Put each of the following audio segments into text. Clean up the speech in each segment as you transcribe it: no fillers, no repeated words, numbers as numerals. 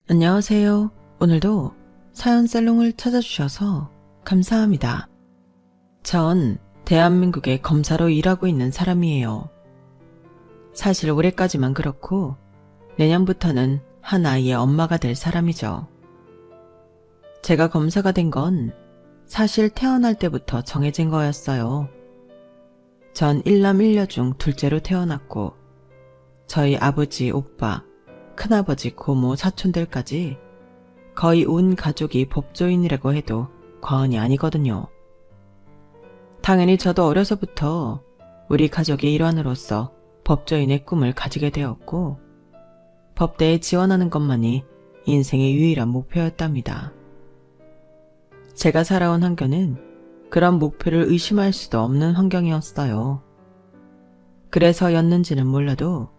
안녕하세요. 오늘도 사연 살롱을 찾아주셔서 감사합니다. 전 대한민국의 검사로 일하고 있는 사람이에요. 사실 올해까지만 그렇고 내년부터는 한 아이의 엄마가 될 사람이죠. 제가 검사가 된 건 사실 태어날 때부터 정해진 거였어요. 전 일남 일녀 중 둘째로 태어났고 저희 아버지, 오빠, 큰아버지, 고모, 사촌들까지 거의 온 가족이 법조인이라고 해도 과언이 아니거든요. 당연히 저도 어려서부터 우리 가족의 일환으로서 법조인의 꿈을 가지게 되었고 법대에 지원하는 것만이 인생의 유일한 목표였답니다. 제가 살아온 환경은 그런 목표를 의심할 수도 없는 환경이었어요. 그래서였는지는 몰라도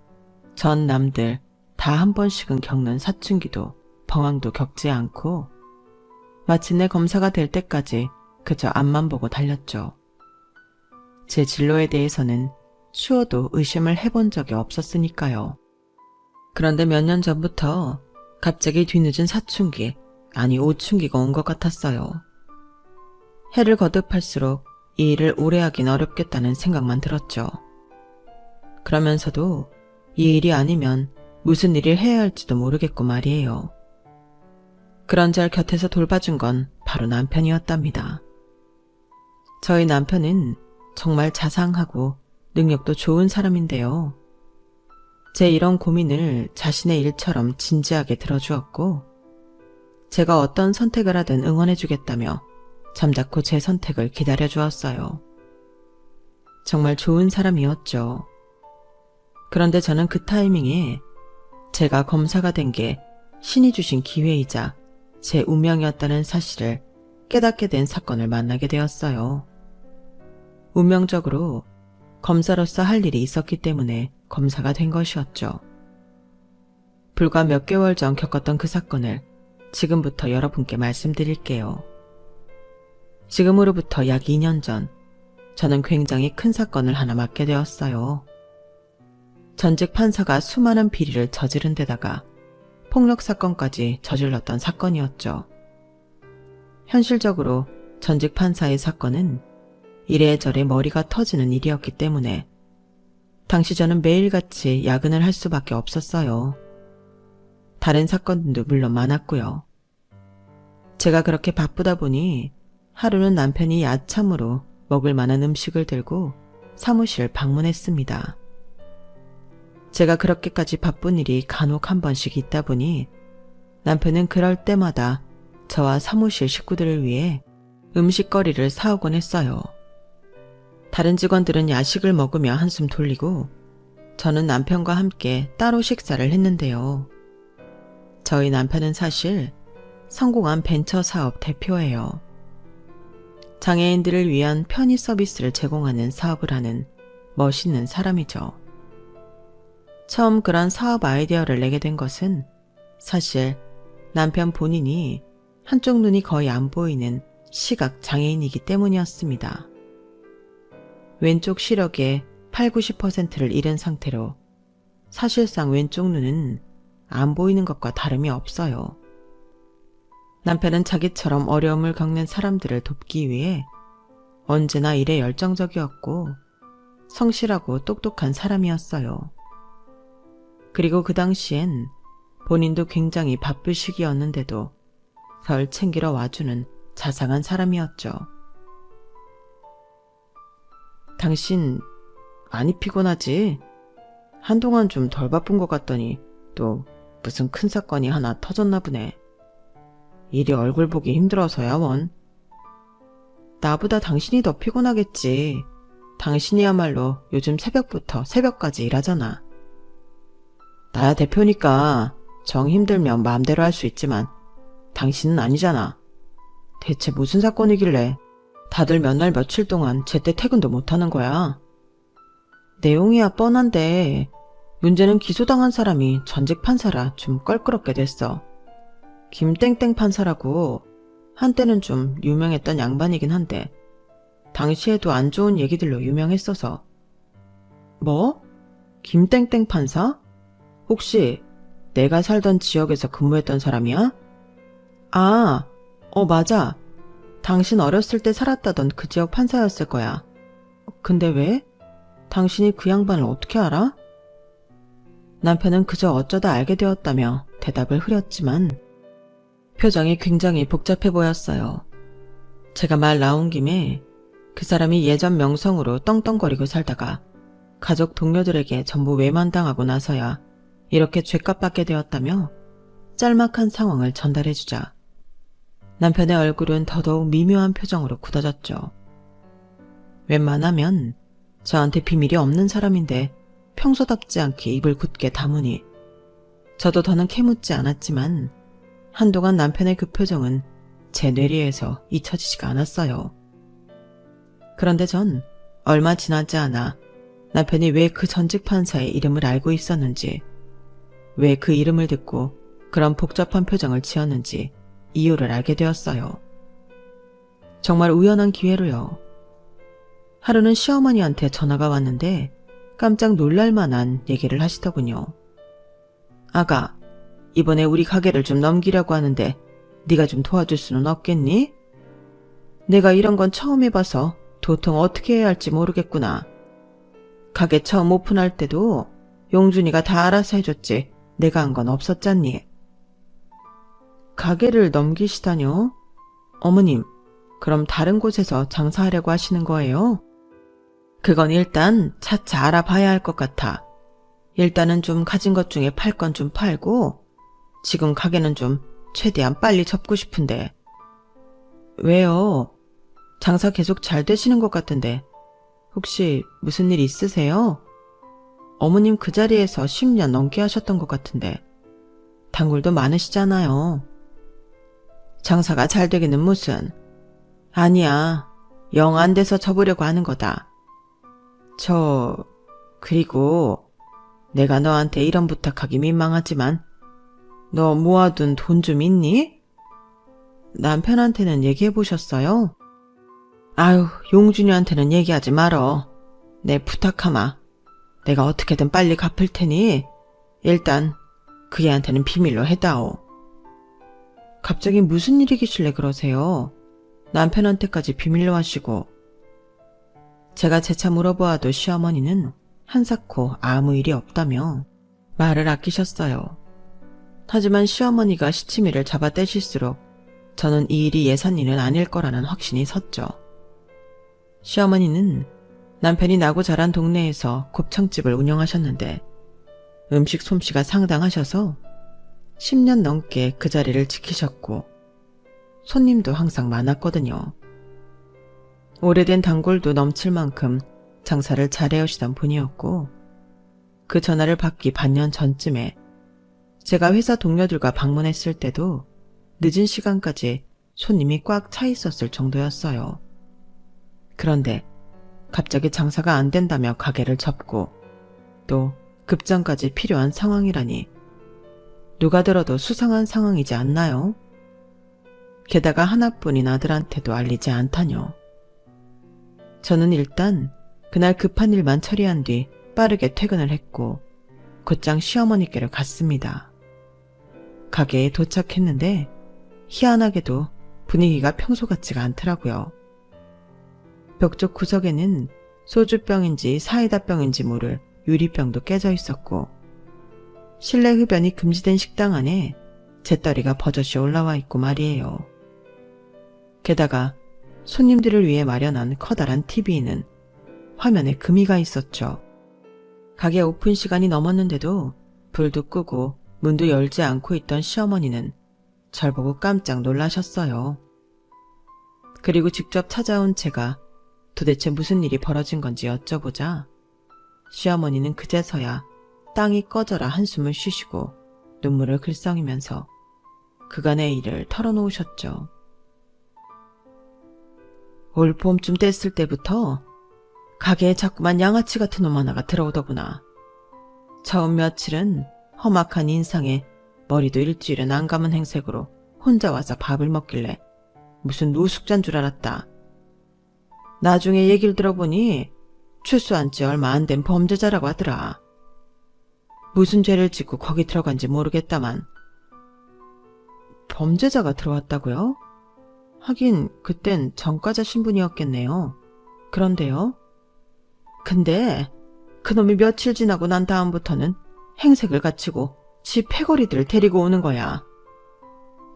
전 남들 다 한 번씩은 겪는 사춘기도 방황도 겪지 않고 마침내 검사가 될 때까지 그저 앞만 보고 달렸죠. 제 진로에 대해서는 추워도 의심을 해본 적이 없었으니까요. 그런데 몇 년 전부터 갑자기 뒤늦은 사춘기, 아니 오춘기가 온 것 같았어요. 해를 거듭할수록 이 일을 오래 하긴 어렵겠다는 생각만 들었죠. 그러면서도 이 일이 아니면 무슨 일을 해야 할지도 모르겠고 말이에요. 그런 절 곁에서 돌봐준 건 바로 남편이었답니다. 저희 남편은 정말 자상하고 능력도 좋은 사람인데요. 제 이런 고민을 자신의 일처럼 진지하게 들어주었고 제가 어떤 선택을 하든 응원해주겠다며 잠자코 제 선택을 기다려주었어요. 정말 좋은 사람이었죠. 그런데 저는 그 타이밍에 제가 검사가 된 게 신이 주신 기회이자 제 운명이었다는 사실을 깨닫게 된 사건을 만나게 되었어요. 운명적으로 검사로서 할 일이 있었기 때문에 검사가 된 것이었죠. 불과 몇 개월 전 겪었던 그 사건을 지금부터 여러분께 말씀드릴게요. 지금으로부터 약 2년 전 저는 굉장히 큰 사건을 하나 맡게 되었어요. 전직 판사가 수많은 비리를 저지른 데다가 폭력 사건까지 저질렀던 사건이었죠. 현실적으로 전직 판사의 사건은 이래저래 머리가 터지는 일이었기 때문에 당시 저는 매일같이 야근을 할 수밖에 없었어요. 다른 사건도 물론 많았고요. 제가 그렇게 바쁘다 보니 하루는 남편이 야참으로 먹을 만한 음식을 들고 사무실 방문했습니다. 제가 그렇게까지 바쁜 일이 간혹 한 번씩 있다 보니 남편은 그럴 때마다 저와 사무실 식구들을 위해 음식거리를 사오곤 했어요. 다른 직원들은 야식을 먹으며 한숨 돌리고 저는 남편과 함께 따로 식사를 했는데요. 저희 남편은 사실 성공한 벤처 사업 대표예요. 장애인들을 위한 편의 서비스를 제공하는 사업을 하는 멋있는 사람이죠. 처음 그런 사업 아이디어를 내게 된 것은 사실 남편 본인이 한쪽 눈이 거의 안 보이는 시각 장애인이기 때문이었습니다. 왼쪽 시력의 8, 90%를 잃은 상태로 사실상 왼쪽 눈은 안 보이는 것과 다름이 없어요. 남편은 자기처럼 어려움을 겪는 사람들을 돕기 위해 언제나 일에 열정적이었고 성실하고 똑똑한 사람이었어요. 그리고 그 당시엔 본인도 굉장히 바쁠 시기였는데도 절 챙기러 와주는 자상한 사람이었죠. 당신 많이 피곤하지? 한동안 좀 덜 바쁜 것 같더니 또 무슨 큰 사건이 하나 터졌나 보네. 일이 얼굴 보기 힘들어서야 원. 나보다 당신이 더 피곤하겠지. 당신이야말로 요즘 새벽부터 새벽까지 일하잖아. 나야 대표니까 정 힘들면 마음대로 할 수 있지만 당신은 아니잖아. 대체 무슨 사건이길래 다들 몇 날 며칠 동안 제때 퇴근도 못하는 거야. 내용이야 뻔한데 문제는 기소당한 사람이 전직 판사라 좀 껄끄럽게 됐어. 김땡땡 판사라고 한때는 좀 유명했던 양반이긴 한데 당시에도 안 좋은 얘기들로 유명했어서. 뭐? 김땡땡 판사? 혹시 내가 살던 지역에서 근무했던 사람이야? 아, 맞아. 당신 어렸을 때 살았다던 그 지역 판사였을 거야. 근데 왜? 당신이 그 양반을 어떻게 알아? 남편은 그저 어쩌다 알게 되었다며 대답을 흐렸지만 표정이 굉장히 복잡해 보였어요. 제가 말 나온 김에 그 사람이 예전 명성으로 떵떵거리고 살다가 가족 동료들에게 전부 외면당하고 나서야 이렇게 죗값 받게 되었다며 짤막한 상황을 전달해주자 남편의 얼굴은 더더욱 미묘한 표정으로 굳어졌죠. 웬만하면 저한테 비밀이 없는 사람인데 평소답지 않게 입을 굳게 다무니 저도 더는 캐묻지 않았지만 한동안 남편의 그 표정은 제 뇌리에서 잊혀지지가 않았어요. 그런데 전 얼마 지나지 않아 남편이 왜 그 전직 판사의 이름을 알고 있었는지, 왜 그 이름을 듣고 그런 복잡한 표정을 지었는지 이유를 알게 되었어요. 정말 우연한 기회로요. 하루는 시어머니한테 전화가 왔는데 깜짝 놀랄 만한 얘기를 하시더군요. 아가, 이번에 우리 가게를 좀 넘기려고 하는데 네가 좀 도와줄 수는 없겠니? 내가 이런 건 처음 해봐서 도통 어떻게 해야 할지 모르겠구나. 가게 처음 오픈할 때도 용준이가 다 알아서 해줬지 내가 한 건 없었잖니. 가게를 넘기시다뇨? 어머님, 그럼 다른 곳에서 장사하려고 하시는 거예요? 그건 일단 차차 알아봐야 할 것 같아. 일단은 좀 가진 것 중에 팔 건 좀 팔고 지금 가게는 좀 최대한 빨리 접고 싶은데. 왜요? 장사 계속 잘 되시는 것 같은데 혹시 무슨 일 있으세요? 어머님 그 자리에서 10년 넘게 하셨던 것 같은데 단골도 많으시잖아요. 장사가 잘 되기는 무슨. 아니야, 영 안 돼서 접으려고 하는 거다. 그리고 내가 너한테 이런 부탁하기 민망하지만 너 모아둔 돈 좀 있니? 남편한테는 얘기해보셨어요? 아유, 용준이한테는 얘기하지 말어. 내 부탁하마. 내가 어떻게든 빨리 갚을 테니 일단 그 애한테는 비밀로 해다오. 갑자기 무슨 일이기실래 그러세요? 남편한테까지 비밀로 하시고. 제가 재차 물어보아도 시어머니는 한사코 아무 일이 없다며 말을 아끼셨어요. 하지만 시어머니가 시치미를 잡아떼실수록 저는 이 일이 예산 일은 아닐 거라는 확신이 섰죠. 시어머니는 남편이 나고 자란 동네에서 곱창집을 운영하셨는데 음식 솜씨가 상당하셔서 10년 넘게 그 자리를 지키셨고 손님도 항상 많았거든요. 오래된 단골도 넘칠 만큼 장사를 잘해오시던 분이었고 그 전화를 받기 반년 전쯤에 제가 회사 동료들과 방문했을 때도 늦은 시간까지 손님이 꽉 차 있었을 정도였어요. 그런데 갑자기 장사가 안 된다며 가게를 접고 또 급전까지 필요한 상황이라니 누가 들어도 수상한 상황이지 않나요? 게다가 하나뿐인 아들한테도 알리지 않다뇨. 저는 일단 그날 급한 일만 처리한 뒤 빠르게 퇴근을 했고 곧장 시어머니께로 갔습니다. 가게에 도착했는데 희한하게도 분위기가 평소 같지가 않더라고요. 벽쪽 구석에는 소주병인지 사이다병인지 모를 유리병도 깨져 있었고 실내 흡연이 금지된 식당 안에 재떨이가 버젓이 올라와 있고 말이에요. 게다가 손님들을 위해 마련한 커다란 TV는 화면에 금이가 있었죠. 가게 오픈 시간이 넘었는데도 불도 끄고 문도 열지 않고 있던 시어머니는 절 보고 깜짝 놀라셨어요. 그리고 직접 찾아온 제가 도대체 무슨 일이 벌어진 건지 여쭤보자 시어머니는 그제서야 땅이 꺼져라 한숨을 쉬시고 눈물을 글썽이면서 그간의 일을 털어놓으셨죠. 올 봄쯤 됐을 때부터 가게에 자꾸만 양아치 같은 놈 하나가 들어오더구나. 처음 며칠은 험악한 인상에 머리도 일주일은 안 감은 행색으로 혼자 와서 밥을 먹길래 무슨 노숙자인 줄 알았다. 나중에 얘기를 들어보니 출소한 지 얼마 안 된 범죄자라고 하더라. 무슨 죄를 짓고 거기 들어간지 모르겠다만. 범죄자가 들어왔다고요? 하긴 그땐 전과자 신분이었겠네요. 그런데요? 근데 그놈이 며칠 지나고 난 다음부터는 행색을 갖추고 지 패거리들을 데리고 오는 거야.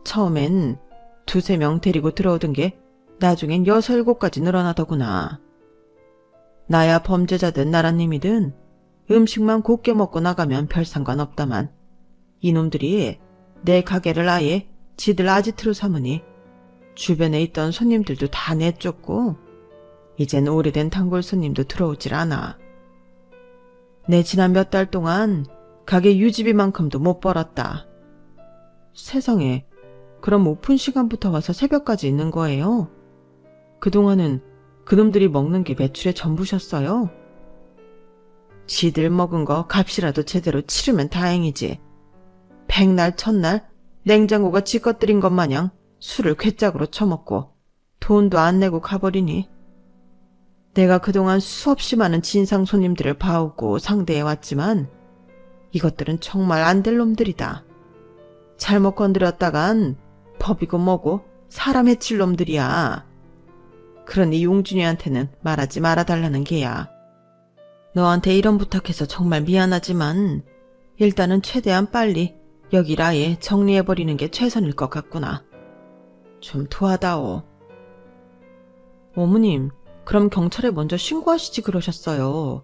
처음엔 2~3명 데리고 들어오던 게 나중엔 6~7까지 늘어나더구나. 나야 범죄자든 나라님이든 음식만 곱게 먹고 나가면 별 상관없다만 이놈들이 내 가게를 아예 지들 아지트로 삼으니 주변에 있던 손님들도 다 내쫓고 이젠 오래된 단골 손님도 들어오질 않아. 내 지난 몇 달 동안 가게 유지비만큼도 못 벌었다. 세상에, 그럼 오픈 시간부터 와서 새벽까지 있는 거예요? 그동안은 그놈들이 먹는 게 매출의 전부셨어요? 지들 먹은 거 값이라도 제대로 치르면 다행이지. 백날 첫날 냉장고가 지껏들인 것 마냥 술을 괴짝으로 처먹고 돈도 안 내고 가버리니 내가 그동안 수없이 많은 진상 손님들을 봐오고 상대해왔지만 이것들은 정말 안 될 놈들이다. 잘못 건드렸다간 법이고 뭐고 사람 해칠 놈들이야. 그러니 용준이한테는 말하지 말아달라는 게야. 너한테 이런 부탁해서 정말 미안하지만 일단은 최대한 빨리 여길 아예 정리해버리는 게 최선일 것 같구나. 좀 도와다오. 어머님, 그럼 경찰에 먼저 신고하시지 그러셨어요.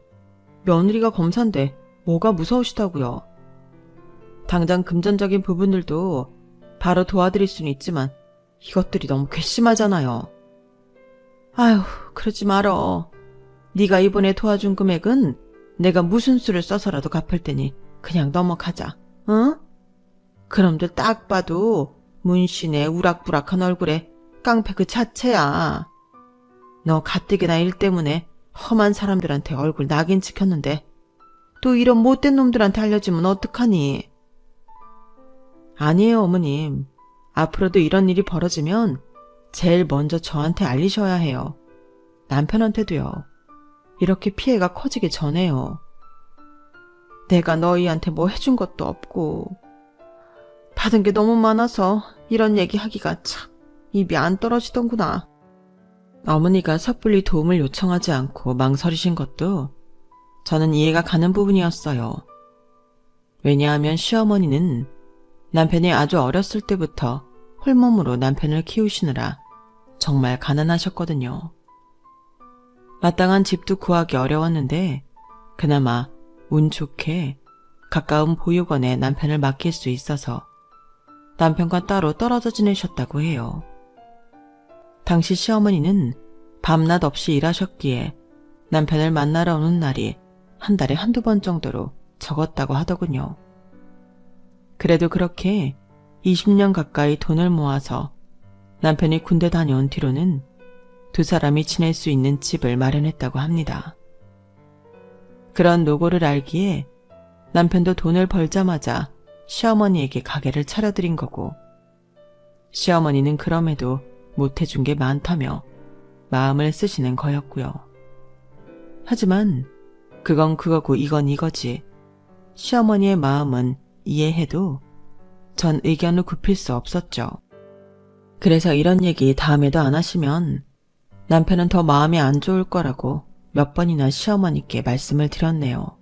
며느리가 검사인데 뭐가 무서우시다고요. 당장 금전적인 부분들도 바로 도와드릴 수는 있지만 이것들이 너무 괘씸하잖아요. 아휴, 그러지 말어. 네가 이번에 도와준 금액은 내가 무슨 수를 써서라도 갚을 테니 그냥 넘어가자. 응? 그놈들 딱 봐도 문신의 우락부락한 얼굴에 깡패 그 자체야. 너 가뜩이나 일 때문에 험한 사람들한테 얼굴 낙인 찍혔는데 또 이런 못된 놈들한테 알려지면 어떡하니? 아니에요, 어머님. 앞으로도 이런 일이 벌어지면 제일 먼저 저한테 알리셔야 해요. 남편한테도요. 이렇게 피해가 커지기 전에요. 내가 너희한테 뭐 해준 것도 없고 받은 게 너무 많아서 이런 얘기하기가 참 입이 안 떨어지던구나. 어머니가 섣불리 도움을 요청하지 않고 망설이신 것도 저는 이해가 가는 부분이었어요. 왜냐하면 시어머니는 남편이 아주 어렸을 때부터 홀몸으로 남편을 키우시느라 정말 가난하셨거든요. 마땅한 집도 구하기 어려웠는데 그나마 운 좋게 가까운 보육원에 남편을 맡길 수 있어서 남편과 따로 떨어져 지내셨다고 해요. 당시 시어머니는 밤낮 없이 일하셨기에 남편을 만나러 오는 날이 한 달에 1~2번 정도로 적었다고 하더군요. 그래도 그렇게 20년 가까이 돈을 모아서 남편이 군대 다녀온 뒤로는 2사람이 지낼 수 있는 집을 마련했다고 합니다. 그런 노고를 알기에 남편도 돈을 벌자마자 시어머니에게 가게를 차려드린 거고 시어머니는 그럼에도 못해준 게 많다며 마음을 쓰시는 거였고요. 하지만 그건 그거고 이건 이거지. 시어머니의 마음은 이해해도 전 의견을 굽힐 수 없었죠. 그래서 이런 얘기 다음에도 안 하시면 남편은 더 마음이 안 좋을 거라고 몇 번이나 시어머니께 말씀을 드렸네요.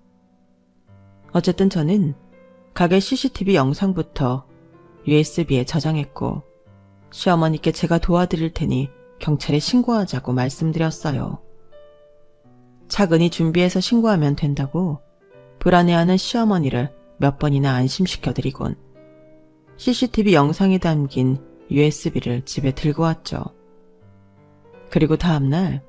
어쨌든 저는 가게 CCTV 영상부터 USB에 저장했고 시어머니께 제가 도와드릴 테니 경찰에 신고하자고 말씀드렸어요. 차근히 준비해서 신고하면 된다고 불안해하는 시어머니를 몇 번이나 안심시켜드리곤 CCTV 영상이 담긴 USB를 집에 들고 왔죠. 그리고 다음날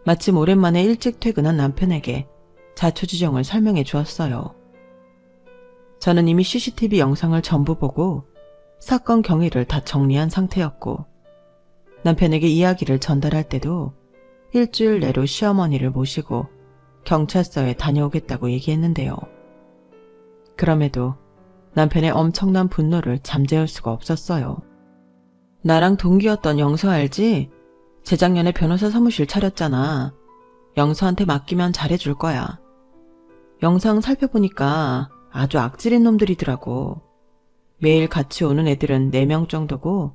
마침 오랜만에 일찍 퇴근한 남편에게 자초지종을 설명해 주었어요. 저는 이미 CCTV 영상을 전부 보고 사건 경위를 다 정리한 상태였고 남편에게 이야기를 전달할 때도 일주일 내로 시어머니를 모시고 경찰서에 다녀오겠다고 얘기했는데요. 그럼에도 남편의 엄청난 분노를 잠재울 수가 없었어요. 나랑 동기였던 영서 알지? 재작년에 변호사 사무실 차렸잖아. 영서한테 맡기면 잘해줄 거야. 영상 살펴보니까 아주 악질인 놈들이더라고. 매일 같이 오는 애들은 4명 정도고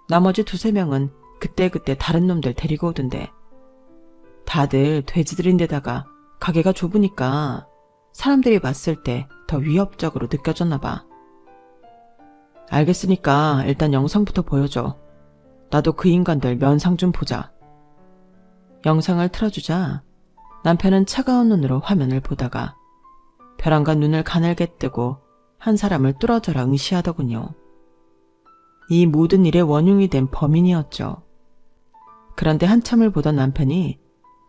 나머지 2~3명은 그때그때 다른 놈들 데리고 오던데 다들 돼지들인데다가 가게가 좁으니까 사람들이 봤을 때 더 위협적으로 느껴졌나 봐. 알겠으니까 일단 영상부터 보여줘. 나도 그 인간들 면상 좀 보자. 영상을 틀어주자 남편은 차가운 눈으로 화면을 보다가 벼랑간 눈을 가늘게 뜨고 한 사람을 뚫어져라 응시하더군요. 이 모든 일의 원흉이 된 범인이었죠. 그런데 한참을 보던 남편이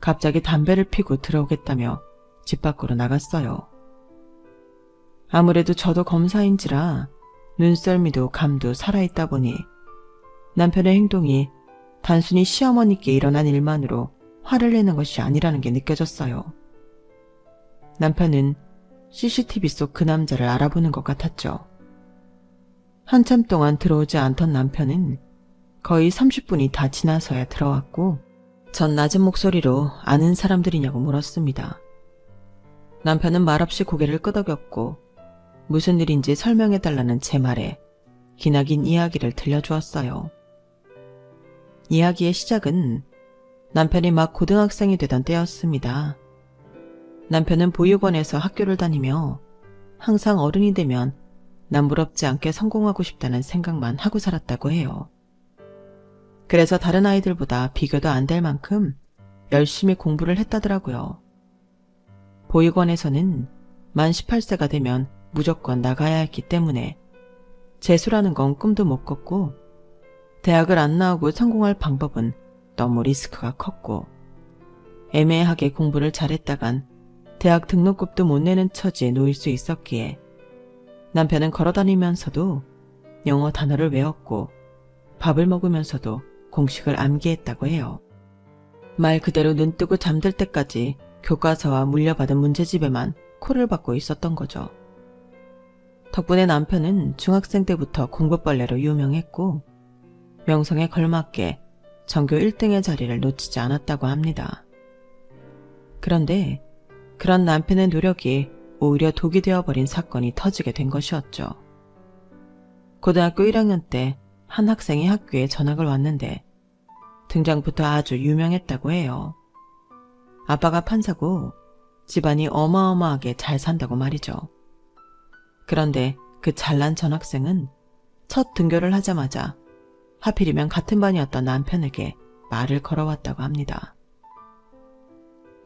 갑자기 담배를 피고 들어오겠다며 집 밖으로 나갔어요. 아무래도 저도 검사인지라 눈썰미도 감도 살아있다 보니 남편의 행동이 단순히 시어머니께 일어난 일만으로 화를 내는 것이 아니라는 게 느껴졌어요. 남편은 CCTV 속 그 남자를 알아보는 것 같았죠. 한참 동안 들어오지 않던 남편은 거의 30분이 다 지나서야 들어왔고 전 낮은 목소리로 아는 사람들이냐고 물었습니다. 남편은 말없이 고개를 끄덕였고 무슨 일인지 설명해달라는 제 말에 기나긴 이야기를 들려주었어요. 이야기의 시작은 남편이 막 고등학생이 되던 때였습니다. 남편은 보육원에서 학교를 다니며 항상 어른이 되면 남부럽지 않게 성공하고 싶다는 생각만 하고 살았다고 해요. 그래서 다른 아이들보다 비교도 안 될 만큼 열심히 공부를 했다더라고요. 보육원에서는 만 18세가 되면 무조건 나가야 했기 때문에 재수라는 건 꿈도 못 꿨고 대학을 안 나오고 성공할 방법은 너무 리스크가 컸고 애매하게 공부를 잘했다간 대학 등록금도 못 내는 처지에 놓일 수 있었기에 남편은 걸어다니면서도 영어 단어를 외웠고 밥을 먹으면서도 공식을 암기했다고 해요. 말 그대로 눈 뜨고 잠들 때까지 교과서와 물려받은 문제집에만 코를 박고 있었던 거죠. 덕분에 남편은 중학생 때부터 공부벌레로 유명했고 명성에 걸맞게 전교 1등의 자리를 놓치지 않았다고 합니다. 그런데 그런 남편의 노력이 오히려 독이 되어버린 사건이 터지게 된 것이었죠. 고등학교 1학년 때 한 학생이 학교에 전학을 왔는데 등장부터 아주 유명했다고 해요. 아빠가 판사고 집안이 어마어마하게 잘 산다고 말이죠. 그런데 그 잘난 전학생은 첫 등교를 하자마자 하필이면 같은 반이었던 남편에게 말을 걸어왔다고 합니다.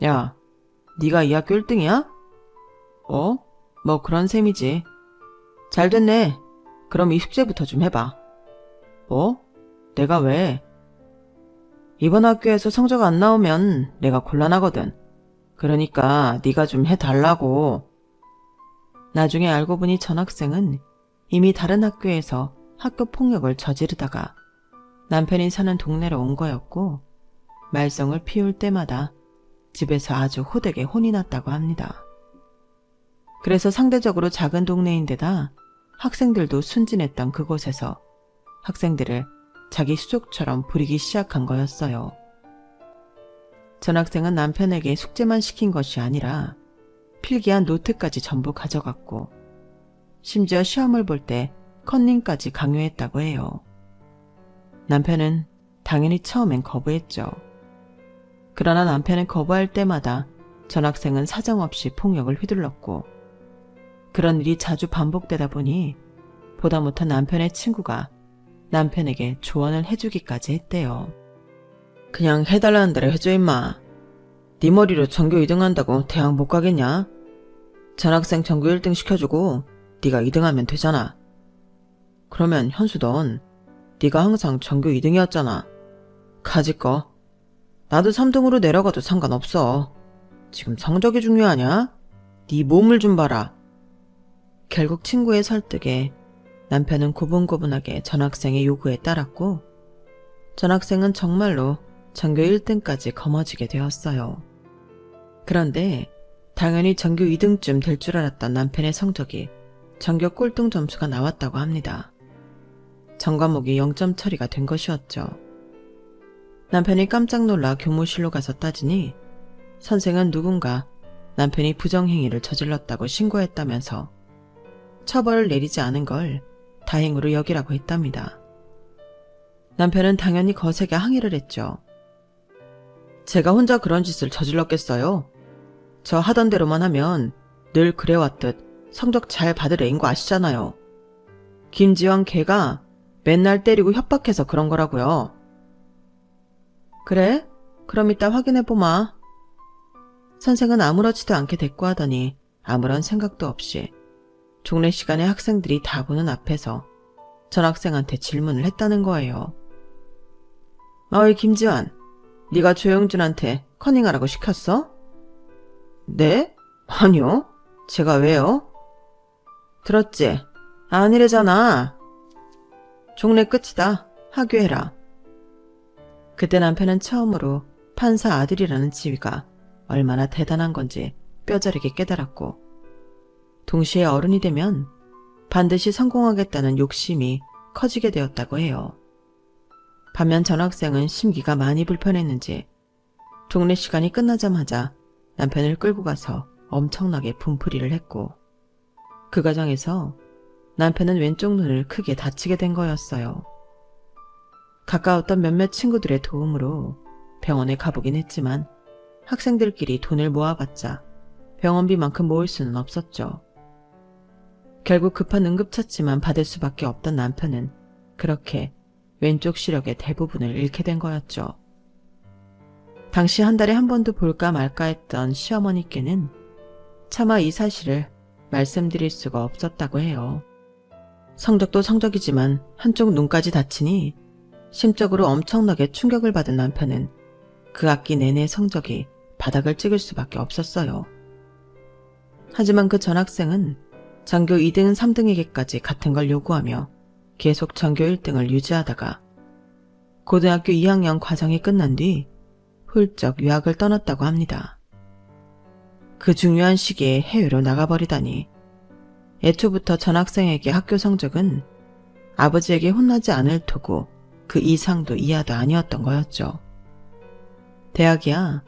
야, 네가 이 학교 1등이야? 뭐 그런 셈이지. 잘 됐네. 그럼 이 숙제부터 좀 해봐. 뭐? 내가 왜? 이번 학교에서 성적 안 나오면 내가 곤란하거든. 그러니까 네가 좀 해달라고. 나중에 알고 보니 전학생은 이미 다른 학교에서 학교 폭력을 저지르다가 남편이 사는 동네로 온 거였고 말썽을 피울 때마다 집에서 아주 호되게 혼이 났다고 합니다. 그래서 상대적으로 작은 동네인데다 학생들도 순진했던 그곳에서 학생들을 자기 수족처럼 부리기 시작한 거였어요. 전학생은 남편에게 숙제만 시킨 것이 아니라 필기한 노트까지 전부 가져갔고 심지어 시험을 볼 때 컨닝까지 강요했다고 해요. 남편은 당연히 처음엔 거부했죠. 그러나 남편은 거부할 때마다 전학생은 사정없이 폭력을 휘둘렀고 그런 일이 자주 반복되다 보니 보다 못한 남편의 친구가 남편에게 조언을 해주기까지 했대요. 그냥 해달라는 대로 해줘 임마. 네 머리로 전교 2등 한다고 대학 못 가겠냐? 전학생 전교 1등 시켜주고 네가 2등하면 되잖아. 그러면 현수 넌 네가 항상 전교 2등이었잖아. 가지꺼. 나도 3등으로 내려가도 상관없어. 지금 성적이 중요하냐? 네 몸을 좀 봐라. 결국 친구의 설득에 남편은 고분고분하게 전학생의 요구에 따랐고 전학생은 정말로 전교 1등까지 거머쥐게 되었어요. 그런데 당연히 전교 2등쯤 될 줄 알았던 남편의 성적이 전교 꼴등 점수가 나왔다고 합니다. 전 과목이 0점 처리가 된 것이었죠. 남편이 깜짝 놀라 교무실로 가서 따지니 선생은 누군가 남편이 부정행위를 저질렀다고 신고했다면서 처벌을 내리지 않은 걸 다행으로 여기라고 했답니다. 남편은 당연히 거세게 항의를 했죠. 제가 혼자 그런 짓을 저질렀겠어요? 저 하던 대로만 하면 늘 그래왔듯 성적 잘 받을 애인 거 아시잖아요. 김지환 걔가 맨날 때리고 협박해서 그런 거라고요. 그래? 그럼 이따 확인해보마. 선생은 아무렇지도 않게 대꾸하더니 아무런 생각도 없이 종례 시간에 학생들이 다 보는 앞에서 전학생한테 질문을 했다는 거예요. 어이 김지환, 네가 조영준한테 커닝하라고 시켰어? 네? 아니요. 제가 왜요? 들었지? 아니래잖아. 종례 끝이다. 하교해라. 그때 남편은 처음으로 판사 아들이라는 지위가 얼마나 대단한 건지 뼈저리게 깨달았고, 동시에 어른이 되면 반드시 성공하겠다는 욕심이 커지게 되었다고 해요. 반면 전학생은 심기가 많이 불편했는지 종례 시간이 끝나자마자 남편을 끌고 가서 엄청나게 분풀이를 했고, 그 과정에서 남편은 왼쪽 눈을 크게 다치게 된 거였어요. 가까웠던 몇몇 친구들의 도움으로 병원에 가보긴 했지만 학생들끼리 돈을 모아봤자 병원비만큼 모을 수는 없었죠. 결국 급한 응급처치만 받을 수밖에 없던 남편은 그렇게 왼쪽 시력의 대부분을 잃게 된 거였죠. 당시 한 달에 한 번도 볼까 말까 했던 시어머니께는 차마 이 사실을 말씀드릴 수가 없었다고 해요. 성적도 성적이지만 한쪽 눈까지 다치니 심적으로 엄청나게 충격을 받은 남편은 그 학기 내내 성적이 바닥을 찍을 수밖에 없었어요. 하지만 그 전학생은 전교 2등, 3등에게까지 같은 걸 요구하며 계속 전교 1등을 유지하다가 고등학교 2학년 과정이 끝난 뒤 훌쩍 유학을 떠났다고 합니다. 그 중요한 시기에 해외로 나가버리다니 애초부터 전학생에게 학교 성적은 아버지에게 혼나지 않을 토고 그 이상도 이하도 아니었던 거였죠. 대학이야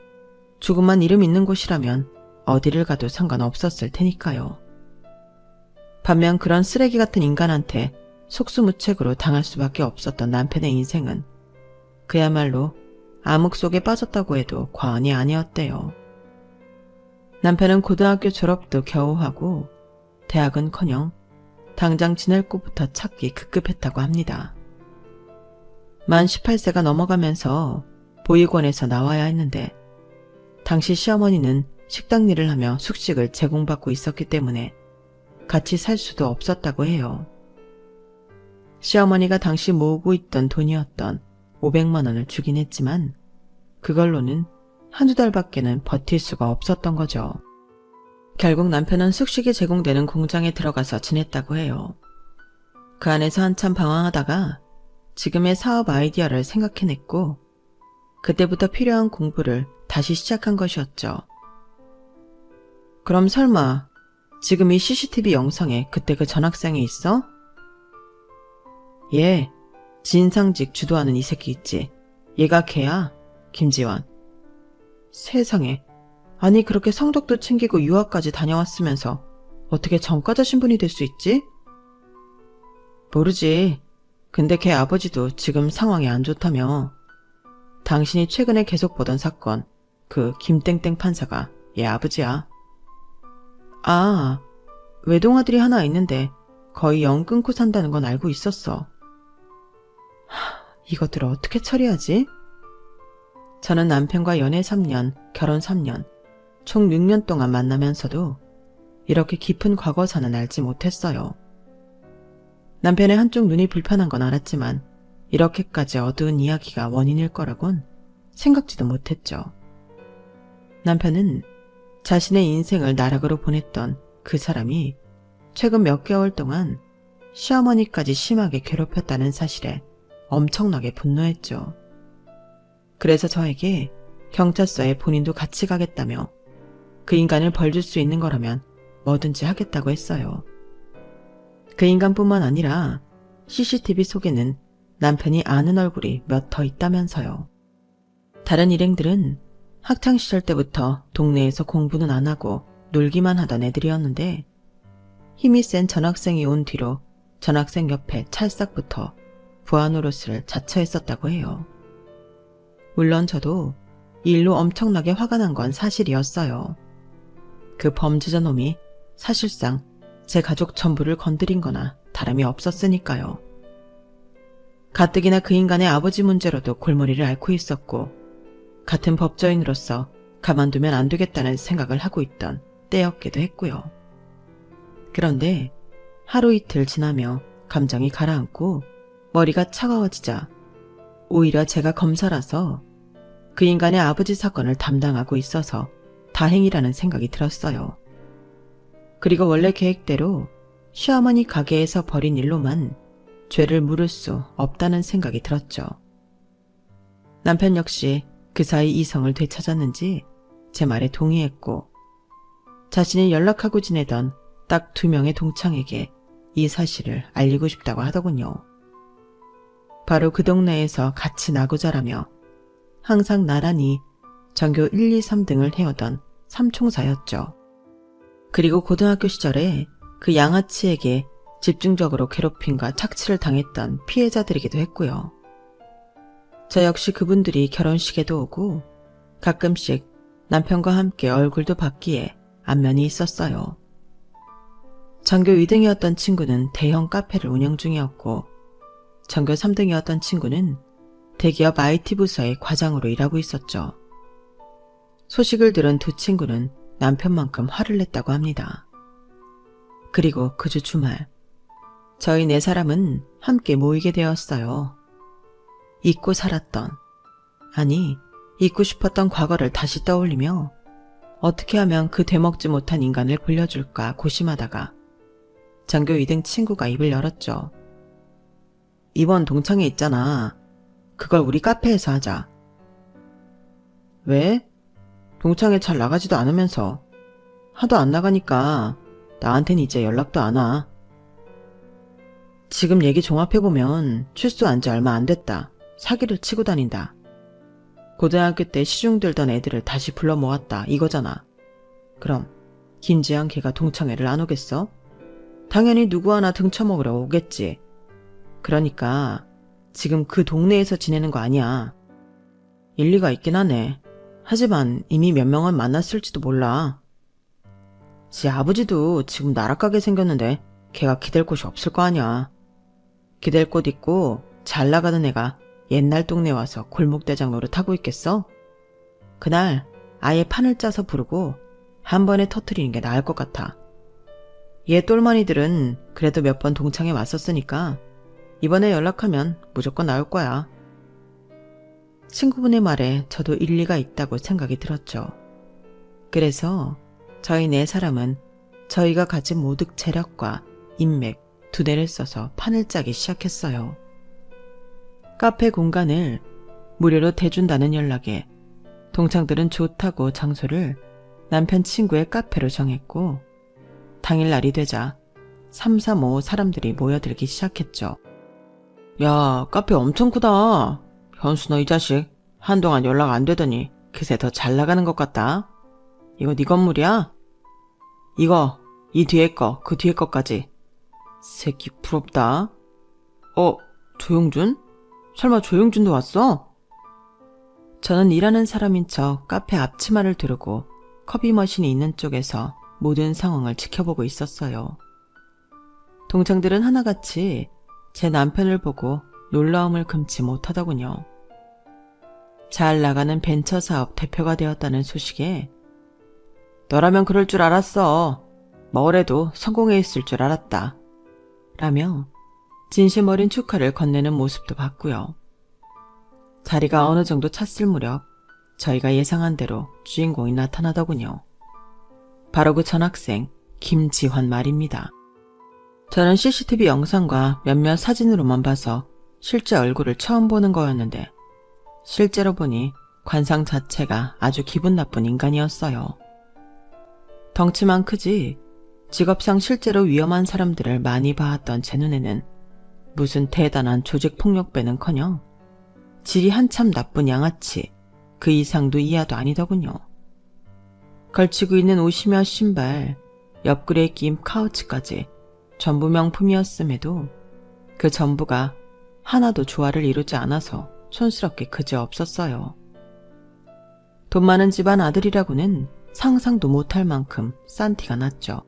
조금만 이름 있는 곳이라면 어디를 가도 상관없었을 테니까요. 반면 그런 쓰레기 같은 인간한테 속수무책으로 당할 수밖에 없었던 남편의 인생은 그야말로 암흑 속에 빠졌다고 해도 과언이 아니었대요. 남편은 고등학교 졸업도 겨우 하고 대학은커녕 당장 지낼 곳부터 찾기 급급했다고 합니다. 만 18세가 넘어가면서 보육원에서 나와야 했는데 당시 시어머니는 식당 일을 하며 숙식을 제공받고 있었기 때문에 같이 살 수도 없었다고 해요. 시어머니가 당시 모으고 있던 돈이었던 500만 원을 주긴 했지만 그걸로는 한두 달밖에는 버틸 수가 없었던 거죠. 결국 남편은 숙식이 제공되는 공장에 들어가서 지냈다고 해요. 그 안에서 한참 방황하다가 지금의 사업 아이디어를 생각해냈고 그때부터 필요한 공부를 다시 시작한 것이었죠. 그럼 설마 지금 이 CCTV 영상에 그때 그 전학생이 있어? 예, 진상직 주도하는 이 새끼 있지. 얘가 걔야, 김지환. 세상에, 아니 그렇게 성적도 챙기고 유학까지 다녀왔으면서 어떻게 전과자 신분이 될 수 있지? 모르지. 근데 걔 아버지도 지금 상황이 안 좋다며. 당신이 최근에 계속 보던 사건, 그 김땡땡 판사가 얘 아버지야. 아, 외동아들이 하나 있는데 거의 연 끊고 산다는 건 알고 있었어. 이것들을 어떻게 처리하지? 저는 남편과 연애 3년, 결혼 3년, 총 6년 동안 만나면서도 이렇게 깊은 과거사는 알지 못했어요. 남편의 한쪽 눈이 불편한 건 알았지만 이렇게까지 어두운 이야기가 원인일 거라곤 생각지도 못했죠. 남편은 자신의 인생을 나락으로 보냈던 그 사람이 최근 몇 개월 동안 시어머니까지 심하게 괴롭혔다는 사실에 엄청나게 분노했죠. 그래서 저에게 경찰서에 본인도 같이 가겠다며 그 인간을 벌줄 수 있는 거라면 뭐든지 하겠다고 했어요. 그 인간뿐만 아니라 CCTV 속에는 남편이 아는 얼굴이 몇 더 있다면서요. 다른 일행들은 학창시절 때부터 동네에서 공부는 안 하고 놀기만 하던 애들이었는데 힘이 센 전학생이 온 뒤로 전학생 옆에 찰싹부터 부하 노릇을 자처했었다고 해요. 물론 저도 이 일로 엄청나게 화가 난 건 사실이었어요. 그 범죄자 놈이 사실상 제 가족 전부를 건드린 거나 다름이 없었으니까요. 가뜩이나 그 인간의 아버지 문제로도 골머리를 앓고 있었고 같은 법조인으로서 가만두면 안 되겠다는 생각을 하고 있던 때였기도 했고요. 그런데 하루 이틀 지나며 감정이 가라앉고 머리가 차가워지자 오히려 제가 검사라서 그 인간의 아버지 사건을 담당하고 있어서 다행이라는 생각이 들었어요. 그리고 원래 계획대로 시어머니 가게에서 벌인 일로만 죄를 물을 수 없다는 생각이 들었죠. 남편 역시 그 사이 이성을 되찾았는지 제 말에 동의했고 자신이 연락하고 지내던 딱 2명의 동창에게 이 사실을 알리고 싶다고 하더군요. 바로 그 동네에서 같이 나고 자라며 항상 나란히 전교 1, 2, 3등을 해오던 삼총사였죠. 그리고 고등학교 시절에 그 양아치에게 집중적으로 괴롭힘과 착취를 당했던 피해자들이기도 했고요. 저 역시 그분들이 결혼식에도 오고 가끔씩 남편과 함께 얼굴도 봤기에 안면이 있었어요. 전교 2등이었던 친구는 대형 카페를 운영 중이었고 전교 3등이었던 친구는 대기업 IT 부서의 과장으로 일하고 있었죠. 소식을 들은 두 친구는 남편만큼 화를 냈다고 합니다. 그리고 그 주 주말 저희 4사람은 함께 모이게 되었어요. 잊고 살았던, 아니 잊고 싶었던 과거를 다시 떠올리며 어떻게 하면 그 되먹지 못한 인간을 굴려줄까 고심하다가 전교 2등 친구가 입을 열었죠. 이번 동창회 있잖아. 그걸 우리 카페에서 하자. 왜? 동창회 잘 나가지도 않으면서. 하도 안 나가니까 나한텐 이제 연락도 안 와. 지금 얘기 종합해보면 출소한 지 얼마 안 됐다. 사기를 치고 다닌다. 고등학교 때 시중 들던 애들을 다시 불러 모았다 이거잖아. 그럼 김지영 걔가 동창회를 안 오겠어? 당연히 누구 하나 등쳐먹으러 오겠지. 그러니까 지금 그 동네에서 지내는 거 아니야. 일리가 있긴 하네. 하지만 이미 몇 명은 만났을지도 몰라. 지 아버지도 지금 나락가게 생겼는데 걔가 기댈 곳이 없을 거 아니야. 기댈 곳 있고 잘 나가는 애가 옛날 동네 와서 골목대장 노릇하고 있겠어? 그날 아예 판을 짜서 부르고 한 번에 터트리는 게 나을 것 같아. 얘 똘마니들은 그래도 몇 번 동창회 왔었으니까 이번에 연락하면 무조건 나올 거야. 친구분의 말에 저도 일리가 있다고 생각이 들었죠. 그래서 저희 4사람은 저희가 가진 모득 재력과 인맥 2대를 써서 판을 짜기 시작했어요. 카페 공간을 무료로 대준다는 연락에 동창들은 좋다고 장소를 남편 친구의 카페로 정했고 당일날이 되자 3, 4, 5 사람들이 모여들기 시작했죠. 야, 카페 엄청 크다. 현수 너 이 자식 한동안 연락 안 되더니 그새 더 잘 나가는 것 같다. 이거 네 건물이야? 이거, 이 뒤에 거, 그 뒤에 거까지. 새끼 부럽다. 조용준? 설마 조용준도 왔어? 저는 일하는 사람인 척 카페 앞치마를 두르고 커피 머신이 있는 쪽에서 모든 상황을 지켜보고 있었어요. 동창들은 하나같이 제 남편을 보고 놀라움을 금치 못하더군요. 잘 나가는 벤처 사업 대표가 되었다는 소식에 너라면 그럴 줄 알았어. 뭐래도 성공해 있을 줄 알았다. 라며 진심 어린 축하를 건네는 모습도 봤고요. 자리가 어느 정도 찼을 무렵 저희가 예상한 대로 주인공이 나타나더군요. 바로 그 전학생 김지환 말입니다. 저는 CCTV 영상과 몇몇 사진으로만 봐서 실제 얼굴을 처음 보는 거였는데 실제로 보니 관상 자체가 아주 기분 나쁜 인간이었어요. 덩치만 크지 직업상 실제로 위험한 사람들을 많이 봐왔던 제 눈에는 무슨 대단한 조직폭력배는커녕 질이 한참 나쁜 양아치 그 이상도 이하도 아니더군요. 걸치고 있는 옷이며 신발 옆구리에 낀 카우치까지 전부 명품이었음에도 그 전부가 하나도 조화를 이루지 않아서 촌스럽게 그지없었어요. 돈 많은 집안 아들이라고는 상상도 못할 만큼 싼 티가 났죠.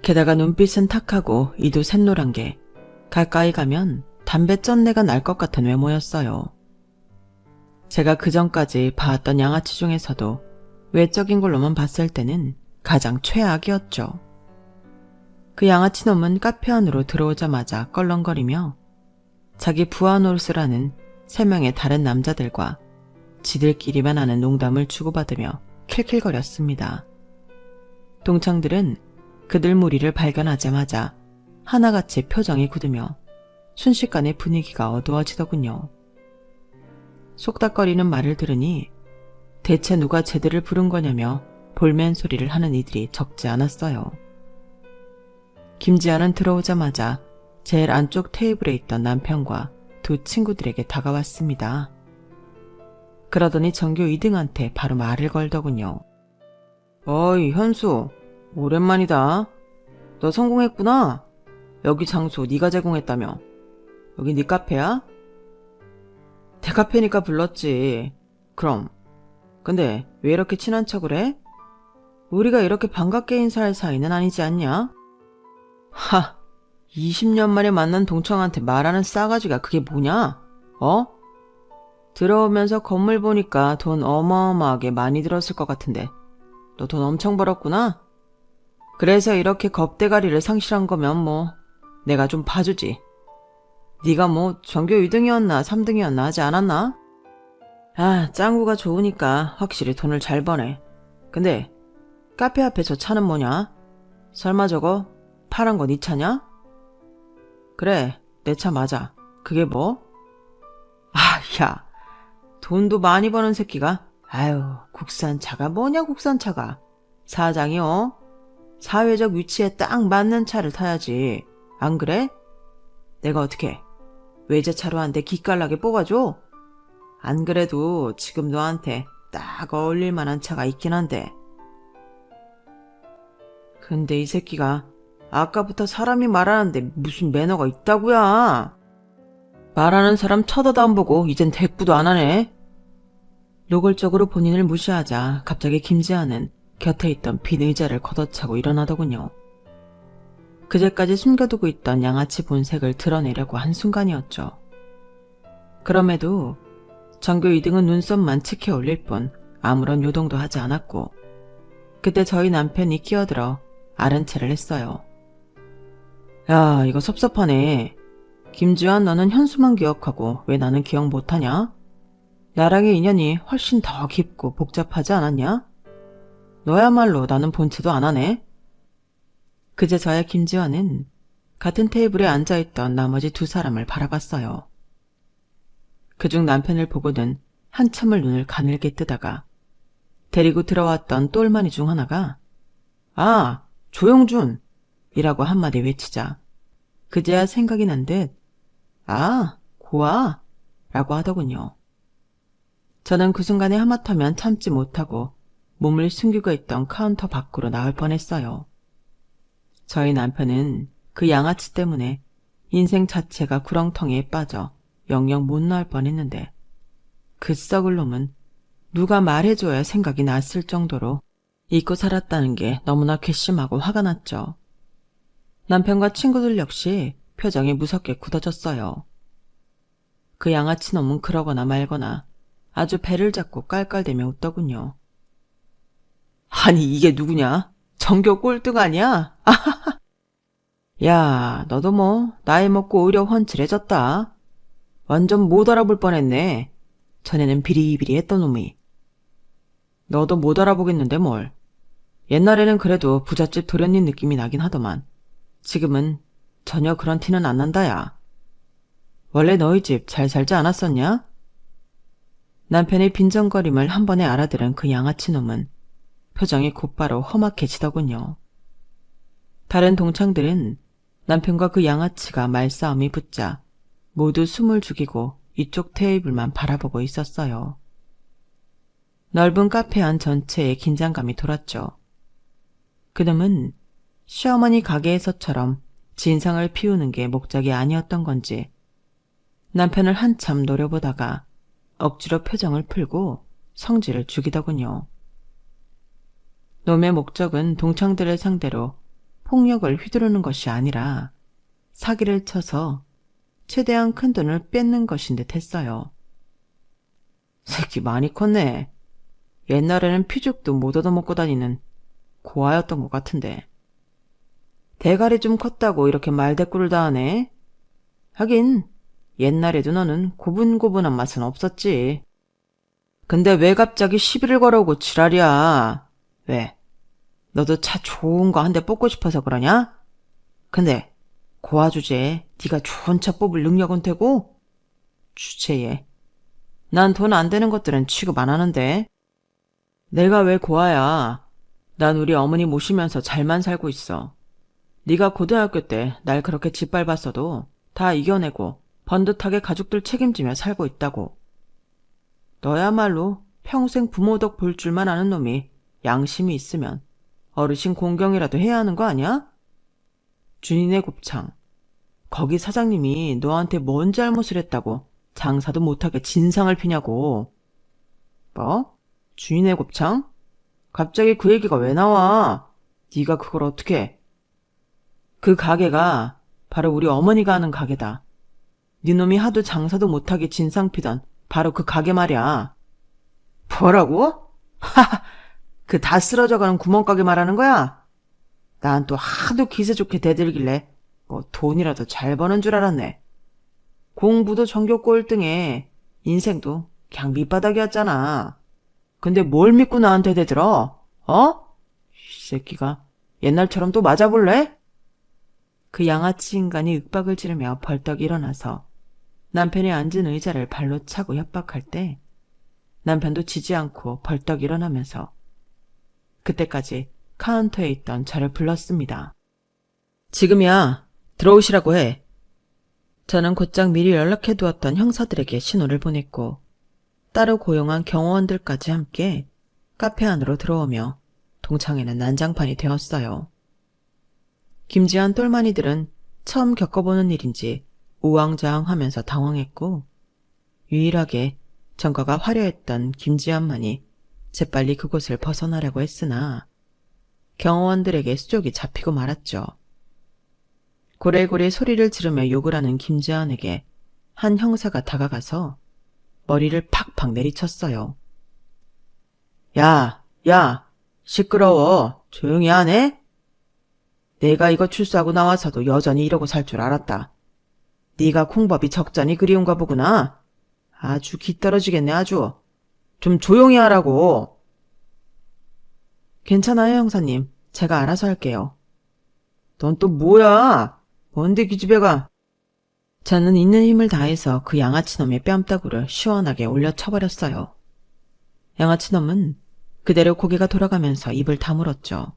게다가 눈빛은 탁하고 이도 샛노란 게 가까이 가면 담배 쩐내가 날 것 같은 외모였어요. 제가 그전까지 봐왔던 양아치 중에서도 외적인 걸로만 봤을 때는 가장 최악이었죠. 그 양아치 놈은 카페 안으로 들어오자마자 껄렁거리며 자기 부하 노릇을 하는 3명의 다른 남자들과 지들끼리만 하는 농담을 주고받으며 킬킬거렸습니다. 동창들은 그들 무리를 발견하자마자 하나같이 표정이 굳으며 순식간에 분위기가 어두워지더군요. 속닥거리는 말을 들으니 대체 누가 쟤들을 부른 거냐며 볼멘 소리를 하는 이들이 적지 않았어요. 김지아는 들어오자마자 제일 안쪽 테이블에 있던 남편과 두 친구들에게 다가왔습니다. 그러더니 전교 2등한테 바로 말을 걸더군요. 어이 현수, 오랜만이다. 너 성공했구나. 여기 장소 네가 제공했다며. 여기 네 카페야? 내 카페니까 불렀지. 그럼. 근데 왜 이렇게 친한 척을 해? 우리가 이렇게 반갑게 인사할 사이는 아니지 않냐? 하, 20년 만에 만난 동창한테 말하는 싸가지가 그게 뭐냐? 어? 들어오면서 건물 보니까 돈 어마어마하게 많이 들었을 것 같은데 너 돈 엄청 벌었구나? 그래서 이렇게 겁대가리를 상실한 거면 뭐 내가 좀 봐주지. 네가 뭐 전교 2등이었나 3등이었나 하지 않았나? 아, 짱구가 좋으니까 확실히 돈을 잘 버네. 근데 카페 앞에 저 차는 뭐냐? 설마 저거 파란 거 네 차냐? 그래, 내 차 맞아. 그게 뭐? 아, 야, 돈도 많이 버는 새끼가 아유, 국산차가 뭐냐 국산차가. 사장이요? 사회적 위치에 딱 맞는 차를 타야지. 안 그래? 내가 어떻게 외제차로 한 대 기깔나게 뽑아줘? 안 그래도 지금 너한테 딱 어울릴 만한 차가 있긴 한데. 근데 이 새끼가 아까부터 사람이 말하는데 무슨 매너가 있다고야. 말하는 사람 쳐다도 안 보고 이젠 대꾸도 안 하네. 노골적으로 본인을 무시하자 갑자기 김지아는 곁에 있던 빈 의자를 걷어차고 일어나더군요. 그제까지 숨겨두고 있던 양아치 본색을 드러내려고 한순간이었죠. 그럼에도 전교 2등은 눈썹만 치켜 올릴 뿐 아무런 요동도 하지 않았고 그때 저희 남편이 끼어들어 아른 체를 했어요. 야, 이거 섭섭하네. 김지환, 너는 현수만 기억하고 왜 나는 기억 못하냐? 나랑의 인연이 훨씬 더 깊고 복잡하지 않았냐? 너야말로 나는 본체도 안 하네. 그제 저야 김지환은 같은 테이블에 앉아있던 나머지 두 사람을 바라봤어요. 그중 남편을 보고는 한참을 눈을 가늘게 뜨다가 데리고 들어왔던 똘마니 중 하나가 아, 조용준! 이라고 한마디 외치자 그제야 생각이 난 듯 아, 고아! 라고 하더군요. 저는 그 순간에 하마터면 참지 못하고 몸을 숨기고 있던 카운터 밖으로 나올 뻔했어요. 저희 남편은 그 양아치 때문에 인생 자체가 구렁텅이에 빠져 영영 못 나올 뻔했는데 그 썩을 놈은 누가 말해줘야 생각이 났을 정도로 잊고 살았다는 게 너무나 괘씸하고 화가 났죠. 남편과 친구들 역시 표정이 무섭게 굳어졌어요. 그 양아치 놈은 그러거나 말거나 아주 배를 잡고 깔깔대며 웃더군요. 아니 이게 누구냐? 전교 꼴등 아니야? 야, 너도 뭐 나이 먹고 오히려 훤칠해졌다. 완전 못 알아볼 뻔했네. 전에는 비리비리했던 놈이. 너도 못 알아보겠는데 뭘. 옛날에는 그래도 부잣집 도련님 느낌이 나긴 하더만 지금은 전혀 그런 티는 안 난다야. 원래 너희 집 잘 살지 않았었냐? 남편의 빈정거림을 한 번에 알아들은 그 양아치 놈은 표정이 곧바로 험악해지더군요. 다른 동창들은 남편과 그 양아치가 말싸움이 붙자 모두 숨을 죽이고 이쪽 테이블만 바라보고 있었어요. 넓은 카페 안 전체에 긴장감이 돌았죠. 그놈은 시어머니 가게에서처럼 진상을 피우는 게 목적이 아니었던 건지 남편을 한참 노려보다가 억지로 표정을 풀고 성질을 죽이더군요. 놈의 목적은 동창들을 상대로 폭력을 휘두르는 것이 아니라 사기를 쳐서 최대한 큰 돈을 뺏는 것인 듯 했어요. 새끼 많이 컸네. 옛날에는 피죽도 못 얻어먹고 다니는 고아였던 것 같은데. 대가리 좀 컸다고 이렇게 말대꾸를 다 하네. 하긴 옛날에도 너는 고분고분한 맛은 없었지. 근데 왜 갑자기 시비를 걸어오고 지랄이야. 왜? 너도 차 좋은 거 한 대 뽑고 싶어서 그러냐? 근데 고아 주제에 네가 좋은 차 뽑을 능력은 되고? 주체에 난 돈 안 되는 것들은 취급 안 하는데. 내가 왜 고아야. 난 우리 어머니 모시면서 잘만 살고 있어. 네가 고등학교 때 날 그렇게 짓밟았어도 다 이겨내고 번듯하게 가족들 책임지며 살고 있다고. 너야말로 평생 부모 덕 볼 줄만 아는 놈이 양심이 있으면 어르신 공경이라도 해야 하는 거 아니야? 준이네 곱창. 거기 사장님이 너한테 뭔 잘못을 했다고 장사도 못하게 진상을 피냐고. 뭐? 준이네 곱창? 갑자기 그 얘기가 왜 나와? 네가 그걸 어떻게 해? 그 가게가 바로 우리 어머니가 하는 가게다. 네 놈이 하도 장사도 못하게 진상 피던 바로 그 가게 말이야. 뭐라고? 하하, 그 다 쓰러져가는 구멍가게 말하는 거야? 난 또 하도 기세 좋게 대들길래 뭐 돈이라도 잘 버는 줄 알았네. 공부도 전교 꼴등에 인생도 그냥 밑바닥이었잖아. 근데 뭘 믿고 나한테 대들어? 어? 이 새끼가 옛날처럼 또 맞아볼래? 그 양아치 인간이 윽박을 지르며 벌떡 일어나서 남편이 앉은 의자를 발로 차고 협박할 때 남편도 지지 않고 벌떡 일어나면서 그때까지 카운터에 있던 저를 불렀습니다. 지금이야. 들어오시라고 해. 저는 곧장 미리 연락해두었던 형사들에게 신호를 보냈고 따로 고용한 경호원들까지 함께 카페 안으로 들어오며 동창회는 난장판이 되었어요. 김지한 똘마니들은 처음 겪어보는 일인지 우왕좌왕하면서 당황했고 유일하게 전과가 화려했던 김지한만이 재빨리 그곳을 벗어나려고 했으나 경호원들에게 수족이 잡히고 말았죠. 고래고래 소리를 지르며 욕을 하는 김지한에게 한 형사가 다가가서 머리를 팍팍 내리쳤어요. 야, 시끄러워. 조용히 하네? 내가 이거 출소하고 나와서도 여전히 이러고 살 줄 알았다. 네가 콩밥이 적잖이 그리운가 보구나. 아주 기떨어지겠네 아주. 좀 조용히 하라고. 괜찮아요 형사님. 제가 알아서 할게요. 넌 또 뭐야? 뭔데 기집애가. 저는 있는 힘을 다해서 그 양아치놈의 뺨따구를 시원하게 올려쳐버렸어요. 양아치놈은 그대로 고개가 돌아가면서 입을 다물었죠.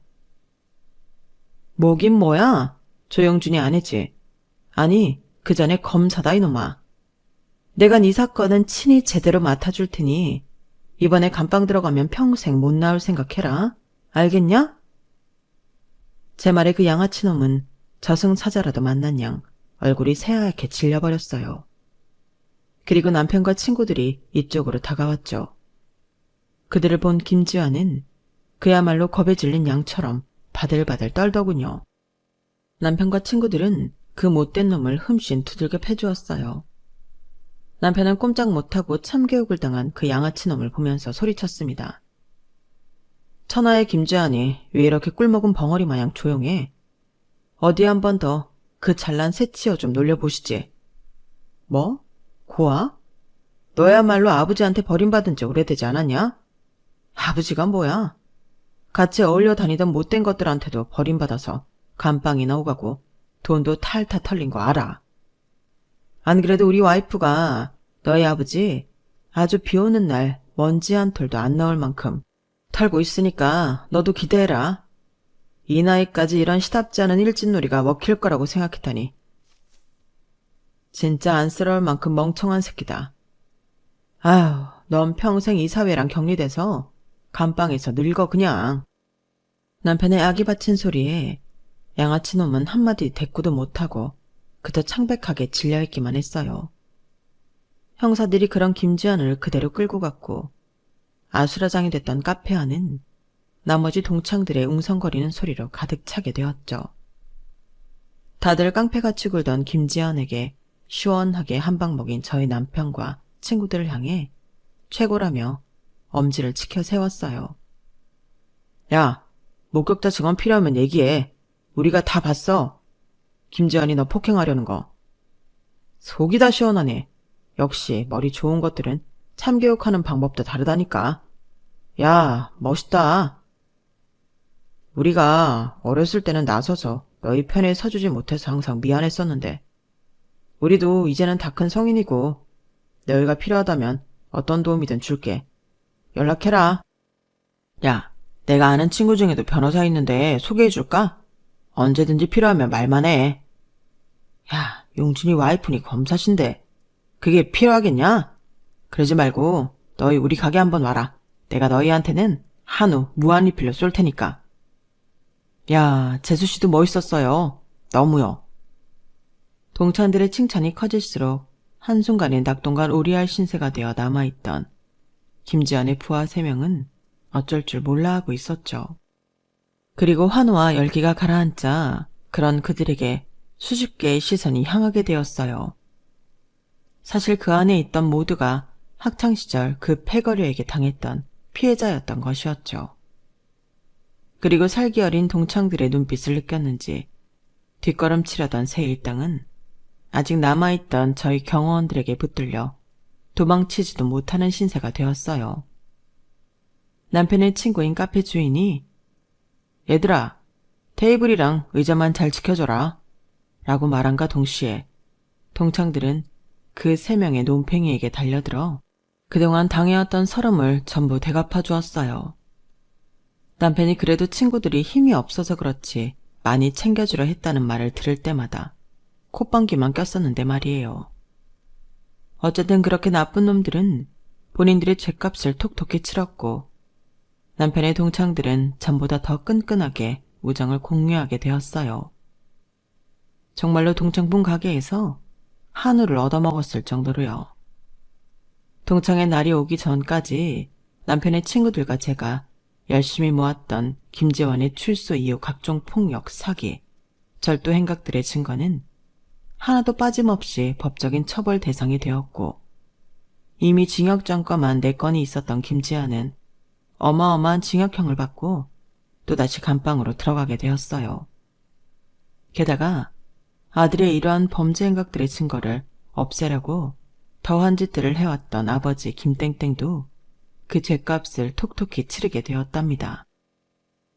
뭐긴 뭐야? 조영준이 아니지. 아니, 그 전에 검사다 이놈아. 내가 네 사건은 친히 제대로 맡아줄 테니 이번에 감방 들어가면 평생 못 나올 생각해라. 알겠냐? 제 말에 그 양아치놈은 저승사자라도 만난 양 얼굴이 새하얗게 질려버렸어요. 그리고 남편과 친구들이 이쪽으로 다가왔죠. 그들을 본 김지환은 그야말로 겁에 질린 양처럼 바들바들 떨더군요. 남편과 친구들은 그 못된 놈을 흠씬 두들겨 패주었어요. 남편은 꼼짝 못하고 참교육을 당한 그 양아치 놈을 보면서 소리쳤습니다. 천하의 김지환이 왜 이렇게 꿀먹은 벙어리 마냥 조용해? 어디 한 번 더 그 잘난 새치어 좀 놀려보시지. 뭐? 고아? 너야말로 아버지한테 버림받은 지 오래되지 않았냐? 아버지가 뭐야? 같이 어울려 다니던 못된 것들한테도 버림받아서 감방이나 오가고 돈도 탈탈 털린 거 알아. 안 그래도 우리 와이프가 너희 아버지 아주 비 오는 날 먼지 한 톨도 안 나올 만큼 털고 있으니까 너도 기대해라. 이 나이까지 이런 시답지 않은 일진놀이가 먹힐 거라고 생각했다니. 진짜 안쓰러울 만큼 멍청한 새끼다. 아휴, 넌 평생 이 사회랑 격리돼서 감방에서 늙어 그냥. 남편의 악이 받친 소리에 양아치 놈은 한마디 대꾸도 못하고 그저 창백하게 질려있기만 했어요. 형사들이 그런 김지연을 그대로 끌고 갔고 아수라장이 됐던 카페 안은 나머지 동창들의 웅성거리는 소리로 가득 차게 되었죠. 다들 깡패같이 굴던 김지연에게 시원하게 한 방 먹인 저희 남편과 친구들을 향해 최고라며 엄지를 치켜 세웠어요. 야, 목격자 증언 필요하면 얘기해. 우리가 다 봤어. 김지연이 너 폭행하려는 거. 속이 다 시원하네. 역시 머리 좋은 것들은 참교육하는 방법도 다르다니까. 야, 멋있다. 우리가 어렸을 때는 나서서 너희 편에 서주지 못해서 항상 미안했었는데 우리도 이제는 다 큰 성인이고 너희가 필요하다면 어떤 도움이든 줄게. 연락해라. 야, 내가 아는 친구 중에도 변호사 있는데 소개해줄까? 언제든지 필요하면 말만 해. 야, 용준이 와이프니 검사신데 그게 필요하겠냐? 그러지 말고 너희 우리 가게 한번 와라. 내가 너희한테는 한우 무한리필로 쏠 테니까. 야, 재수씨도 멋있었어요. 너무요. 동창들의 칭찬이 커질수록 한순간에 낙동강 오리알 신세가 되어 남아있던 김지연의 부하 3명은 어쩔 줄 몰라 하고 있었죠. 그리고 환호와 열기가 가라앉자 그런 그들에게 수십 개의 시선이 향하게 되었어요. 사실 그 안에 있던 모두가 학창시절 그 패거리에게 당했던 피해자였던 것이었죠. 그리고 살기 어린 동창들의 눈빛을 느꼈는지 뒷걸음치려던 새 일당은 아직 남아있던 저희 경호원들에게 붙들려 도망치지도 못하는 신세가 되었어요. 남편의 친구인 카페 주인이 얘들아, 테이블이랑 의자만 잘 지켜줘라 라고 말함과 동시에 동창들은 그 3명의 논팽이에게 달려들어 그동안 당해왔던 서름을 전부 대갚아 주었어요. 남편이 그래도 친구들이 힘이 없어서 그렇지 많이 챙겨주려 했다는 말을 들을 때마다 콧방귀만 꼈었는데 말이에요. 어쨌든 그렇게 나쁜 놈들은 본인들의 죗값을 톡톡히 치렀고 남편의 동창들은 전보다 더 끈끈하게 우정을 공유하게 되었어요. 정말로 동창분 가게에서 한우를 얻어먹었을 정도로요. 동창의 날이 오기 전까지 남편의 친구들과 제가 열심히 모았던 김지원의 출소 이후 각종 폭력, 사기, 절도 행각들의 증거는 하나도 빠짐없이 법적인 처벌 대상이 되었고 이미 징역 전과만 4건이 있었던 김지아는 어마어마한 징역형을 받고 또다시 감방으로 들어가게 되었어요. 게다가 아들의 이러한 범죄 행각들의 증거를 없애려고 더한 짓들을 해왔던 아버지 김땡땡도 그 죗값을 톡톡히 치르게 되었답니다.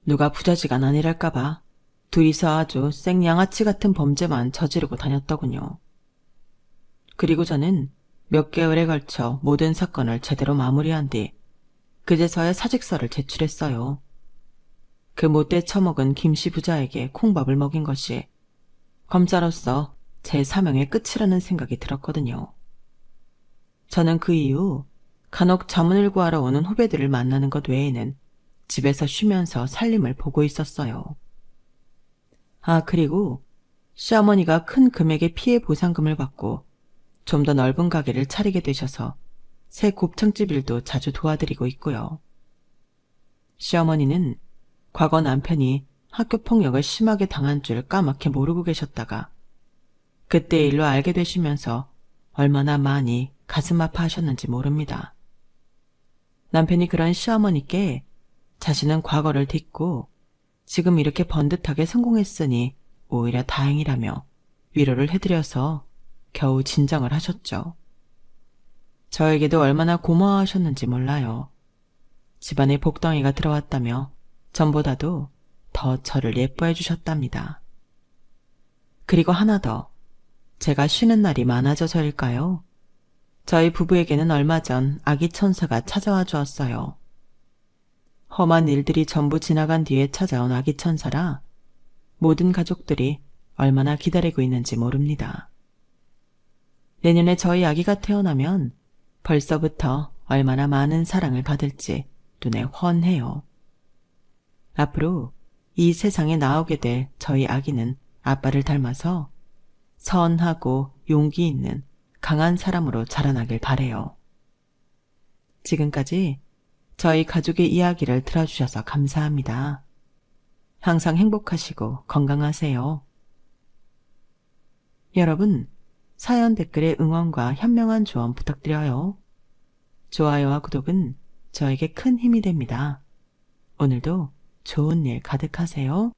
누가 부자지간 아니랄까봐 둘이서 아주 생양아치 같은 범죄만 저지르고 다녔더군요. 그리고 저는 몇 개월에 걸쳐 모든 사건을 제대로 마무리한 뒤 그제서야 사직서를 제출했어요. 그 못돼 처먹은 김씨 부자에게 콩밥을 먹인 것이 검사로서 제 사명의 끝이라는 생각이 들었거든요. 저는 그 이후 간혹 자문을 구하러 오는 후배들을 만나는 것 외에는 집에서 쉬면서 살림을 보고 있었어요. 아, 그리고 시어머니가 큰 금액의 피해 보상금을 받고 좀 더 넓은 가게를 차리게 되셔서 새 곱창집 일도 자주 도와드리고 있고요. 시어머니는 과거 남편이 학교 폭력을 심하게 당한 줄 까맣게 모르고 계셨다가 그때 일로 알게 되시면서 얼마나 많이 가슴 아파하셨는지 모릅니다. 남편이 그런 시어머니께 자신은 과거를 딛고 지금 이렇게 번듯하게 성공했으니 오히려 다행이라며 위로를 해드려서 겨우 진정을 하셨죠. 저에게도 얼마나 고마워하셨는지 몰라요. 집안에 복덩이가 들어왔다며 전보다도 더 저를 예뻐해 주셨답니다. 그리고 하나 더, 제가 쉬는 날이 많아져서일까요? 저희 부부에게는 얼마 전 아기 천사가 찾아와 주었어요. 험한 일들이 전부 지나간 뒤에 찾아온 아기 천사라 모든 가족들이 얼마나 기다리고 있는지 모릅니다. 내년에 저희 아기가 태어나면 벌써부터 얼마나 많은 사랑을 받을지 눈에 훤해요. 앞으로 이 세상에 나오게 될 저희 아기는 아빠를 닮아서 선하고 용기 있는 강한 사람으로 자라나길 바래요. 지금까지 저희 가족의 이야기를 들어주셔서 감사합니다. 항상 행복하시고 건강하세요. 여러분, 사연 댓글에 응원과 현명한 조언 부탁드려요. 좋아요와 구독은 저에게 큰 힘이 됩니다. 오늘도 좋은 일 가득하세요.